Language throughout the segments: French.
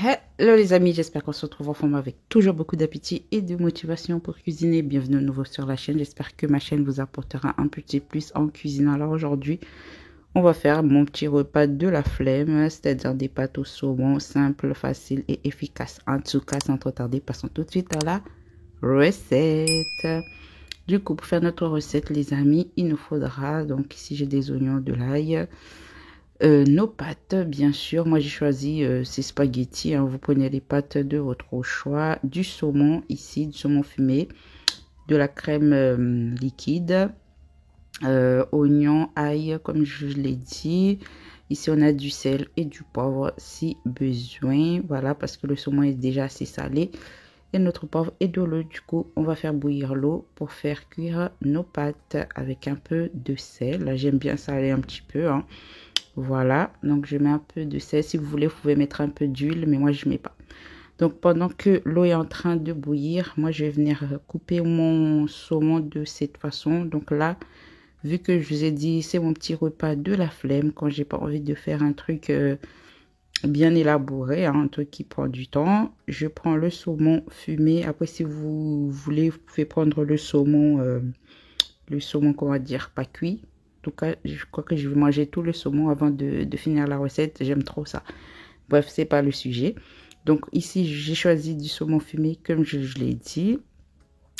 Hello les amis, j'espère qu'on se retrouve en forme avec toujours beaucoup d'appétit et de motivation pour cuisiner. Bienvenue de nouveau sur la chaîne, j'espère que ma chaîne vous apportera un petit plus en cuisine. Alors aujourd'hui, on va faire mon petit repas de la flemme, c'est-à-dire des pâtes au saumon simples, faciles et efficaces. En tout cas, sans trop tarder, passons tout de suite à la recette. Du coup, pour faire notre recette les amis, il nous faudra, donc ici j'ai des oignons, de l'ail, nos pâtes, bien sûr. Moi, j'ai choisi ces spaghettis. Hein. Vous prenez les pâtes de votre choix. Du saumon, ici, du saumon fumé. De la crème liquide. Oignon, ail, comme je l'ai dit. Ici, on a du sel et du poivre si besoin. Voilà, parce que le saumon est déjà assez salé. Et notre poivre et de l'eau. Du coup, on va faire bouillir l'eau pour faire cuire nos pâtes avec un peu de sel. J'aime bien saler un petit peu, hein. Voilà, donc je mets un peu de sel. Si vous voulez, vous pouvez mettre un peu d'huile, mais moi, je ne mets pas. Donc, pendant que l'eau est en train de bouillir, moi, je vais venir couper mon saumon de cette façon. Donc là, vu que je vous ai dit, c'est mon petit repas de la flemme, quand j'ai pas envie de faire un truc bien élaboré, hein, un truc qui prend du temps, je prends le saumon fumé. Après, si vous voulez, vous pouvez prendre le saumon, comment dire, pas cuit. En tout cas, je crois que je vais manger tout le saumon avant de finir la recette. J'aime trop ça. Bref, c'est pas le sujet. Donc ici, j'ai choisi du saumon fumé, comme je l'ai dit.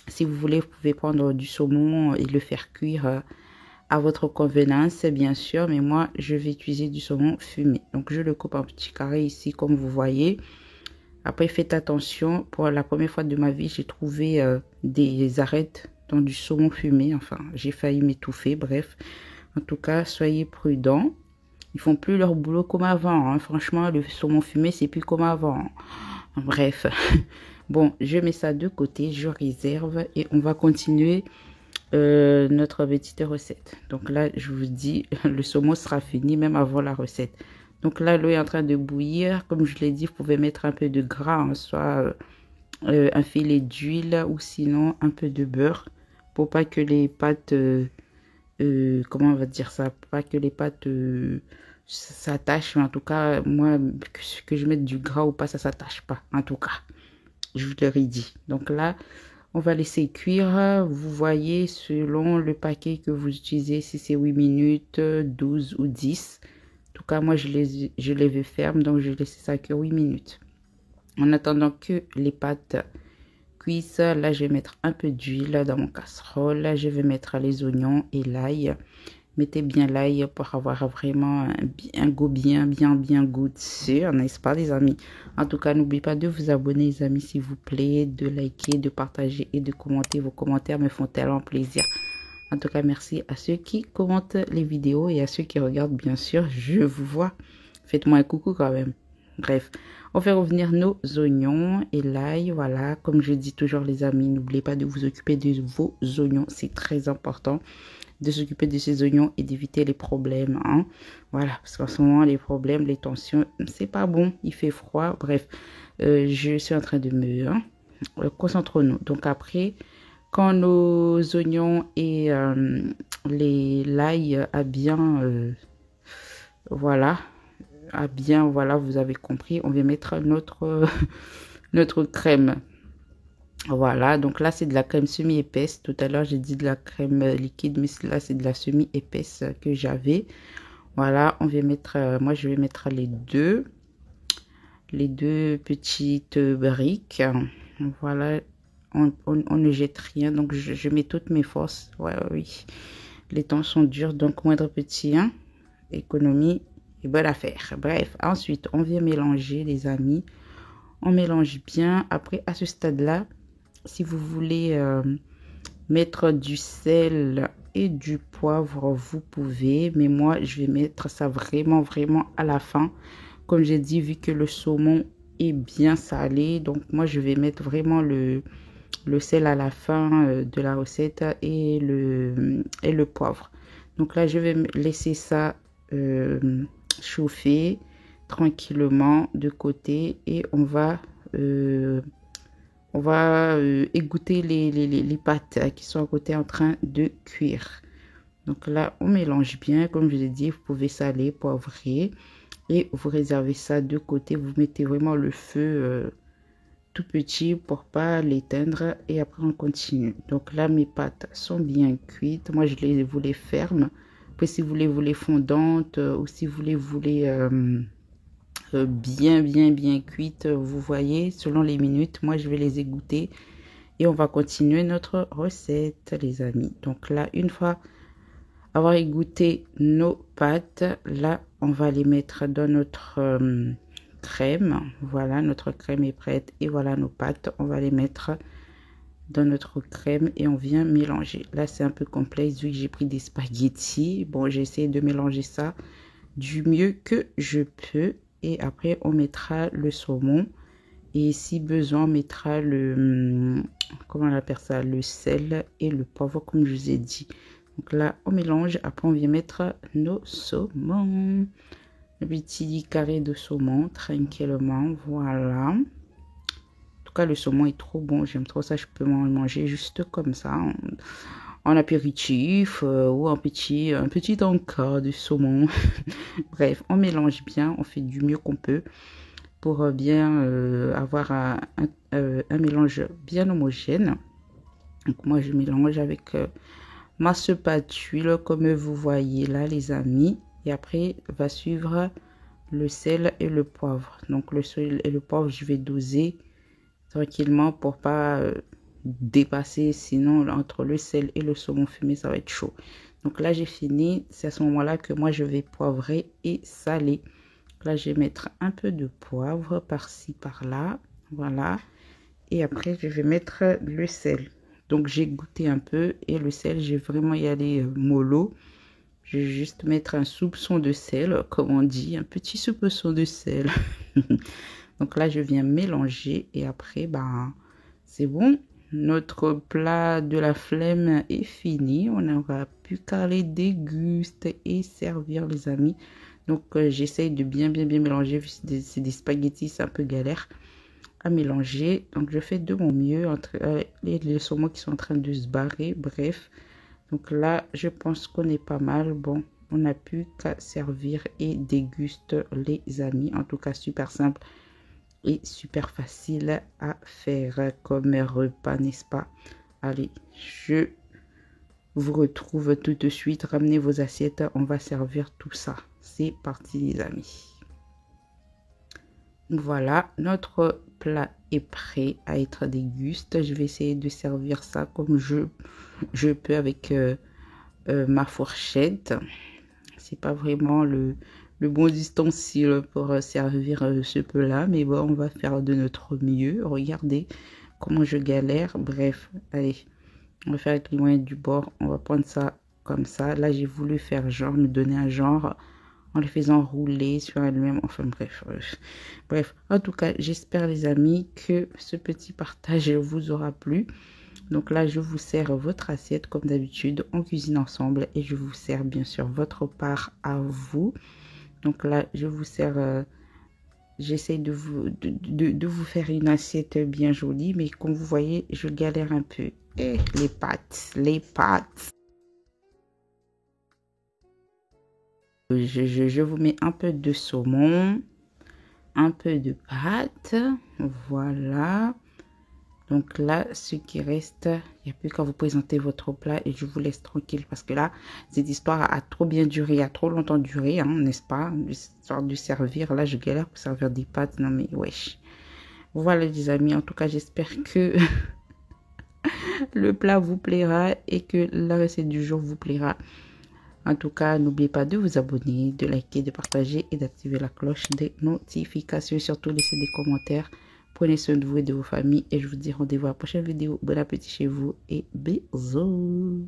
Si vous voulez, vous pouvez prendre du saumon et le faire cuire à votre convenance, bien sûr. Mais moi, je vais utiliser du saumon fumé. Donc, je le coupe en petits carrés ici, comme vous voyez. Après, faites attention. Pour la première fois de ma vie, j'ai trouvé des arêtes dans du saumon fumé. Enfin, j'ai failli m'étouffer. Bref, en tout cas, soyez prudents. Ils font plus leur boulot comme avant. Hein. Franchement, le saumon fumé, c'est plus comme avant. Bref. Bon, je mets ça de côté. Je réserve et on va continuer notre petite recette. Donc là, je vous dis, le saumon sera fini même avant la recette. Donc là, l'eau est en train de bouillir. Comme je l'ai dit, vous pouvez mettre un peu de gras, hein, soit un filet d'huile ou sinon un peu de beurre pour pas que les pâtes, comment on va dire ça, pour pas que les pâtes s'attachent. En tout cas, moi, que je mette du gras ou pas, ça s'attache pas. En tout cas, je vous l'aurais dit. Donc là, on va laisser cuire. Vous voyez, selon le paquet que vous utilisez, si c'est 8 minutes, 12 ou 10. En tout cas, moi, je les veux fermes, donc je laisse ça cuire 8 minutes. En attendant que les pâtes cuisent, là, je vais mettre un peu d'huile dans mon casserole. Là, je vais mettre les oignons et l'ail. Mettez bien l'ail pour avoir vraiment un goût bien goûteux, n'est-ce pas les amis? En tout cas, n'oubliez pas de vous abonner les amis s'il vous plaît, de liker, de partager et de commenter. Vos commentaires me font tellement plaisir. En tout cas, merci à ceux qui commentent les vidéos et à ceux qui regardent bien sûr. Je vous vois. Faites-moi un coucou quand même. Bref, on fait revenir nos oignons et l'ail. Voilà, comme je dis toujours les amis, n'oubliez pas de vous occuper de vos oignons. C'est très important de s'occuper de ces oignons et d'éviter les problèmes. Hein. Voilà, parce qu'en ce moment, les problèmes, les tensions, c'est pas bon. Il fait froid. Bref, je suis en train de me... Hein, concentrons-nous. Donc après, quand nos oignons et l'ail a bien... voilà, voilà, vous avez compris. On va mettre notre crème. Voilà, donc là, c'est de la crème semi-épaisse. Tout à l'heure, j'ai dit de la crème liquide, mais là, c'est de la semi-épaisse que j'avais. Voilà, on va mettre, moi, je vais mettre les deux petites briques. Voilà, on ne jette rien, donc je mets toutes mes forces. Ouais, oui, les temps sont durs, donc moindre petit, hein, économie et bonne affaire. Bref, ensuite, on vient mélanger, les amis. On mélange bien. Après, à ce stade-là, si vous voulez mettre du sel et du poivre, vous pouvez. Mais moi, je vais mettre ça vraiment à la fin. Comme j'ai dit, vu que le saumon est bien salé. Donc, moi, je vais mettre vraiment le sel à la fin de la recette et le poivre. Donc là, je vais laisser ça chauffer tranquillement de côté. Et on va égoutter les pâtes qui sont à côté en train de cuire. Donc là, on mélange bien. Comme je l'ai dit, vous pouvez saler, poivrer. Et vous réservez ça de côté. Vous mettez vraiment le feu tout petit pour pas l'éteindre. Et après, on continue. Donc là, mes pâtes sont bien cuites. Moi, je les voulais fermes. Après, si vous les fondantes ou si vous les bien cuites, vous voyez, selon les minutes, moi, je vais les égoutter. Et on va continuer notre recette, les amis. Donc là, une fois avoir égouté nos pâtes, là, on va les mettre dans notre crème. Voilà, notre crème est prête. Et voilà nos pâtes. On va les mettre dans notre crème et on vient mélanger. Là, c'est un peu complexe vu que j'ai pris des spaghettis. Bon, j'essaie de mélanger ça du mieux que je peux. Et après, on mettra le saumon. Et si besoin, on mettra comment on appelle ça, le sel et le poivre, comme je vous ai dit. Donc là, on mélange. Après, on vient mettre nos saumons. Le petit carré de saumon, tranquillement. Voilà. En tout cas, le saumon est trop bon. J'aime trop ça. Je peux m'en manger juste comme ça, en apéritif ou un petit encas de saumon. Bref, on mélange bien. On fait du mieux qu'on peut pour bien avoir un mélange bien homogène. Donc moi je mélange avec ma spatule comme vous voyez là, les amis. Et après va suivre le sel et le poivre. Donc le sel et le poivre, je vais doser tranquillement pour pas dépasser, sinon entre le sel et le saumon fumé ça va être chaud. Donc là j'ai fini. C'est à ce moment là que moi je vais poivrer et saler. Là, je vais mettre un peu de poivre par-ci, par-là. Voilà. Et après, je vais mettre le sel. Donc, j'ai goûté un peu. Et le sel, je vais vraiment y aller mollo. Je vais juste mettre un soupçon de sel, comme on dit. Un petit soupçon de sel. Donc là, je viens mélanger. Et après, ben, c'est bon. Notre plat de la flemme est fini. On n'aura plus qu'à les déguster et servir, les amis. Donc, j'essaye de bien mélanger. C'est des spaghettis, c'est un peu galère à mélanger. Donc, je fais de mon mieux entre les saumons qui sont en train de se barrer. Bref, donc là, je pense qu'on est pas mal. Bon, on n'a plus qu'à servir et déguster, les amis. En tout cas, super simple et super facile à faire comme repas, n'est-ce pas? Allez, je vous retrouve tout de suite. Ramenez vos assiettes, on va servir tout ça. C'est parti, les amis. Voilà, notre plat est prêt à être dégusté. Je vais essayer de servir ça comme je peux avec ma fourchette. C'est pas vraiment le bon ustensile pour servir ce plat, mais bon, on va faire de notre mieux. Regardez comment je galère. Bref, allez, on va faire avec les moyens du bord. On va prendre ça comme ça. Là, j'ai voulu faire genre, me donner un genre en les faisant rouler sur elle-même. Enfin, bref. En tout cas, j'espère, les amis, que ce petit partage vous aura plu. Donc là, je vous sers votre assiette comme d'habitude. On cuisine ensemble et je vous sers bien sûr votre part à vous. Donc là, je vous sers... J'essaie de vous faire une assiette bien jolie. Mais comme vous voyez, je galère un peu. Et les pâtes. Je vous mets un peu de saumon, un peu de pâte, voilà. Donc là, ce qui reste, il n'y a plus qu'à vous présenter votre plat et je vous laisse tranquille parce que là, cette histoire a trop bien duré, a trop longtemps duré, hein, n'est-ce pas? L'histoire de servir, là, je galère pour servir des pâtes, non mais wesh. Voilà, les amis, en tout cas, j'espère que le plat vous plaira et que la recette du jour vous plaira. En tout cas, n'oubliez pas de vous abonner, de liker, de partager et d'activer la cloche des notifications. Surtout, laissez des commentaires. Prenez soin de vous et de vos familles. Et je vous dis rendez-vous à la prochaine vidéo. Bon appétit chez vous et bisous.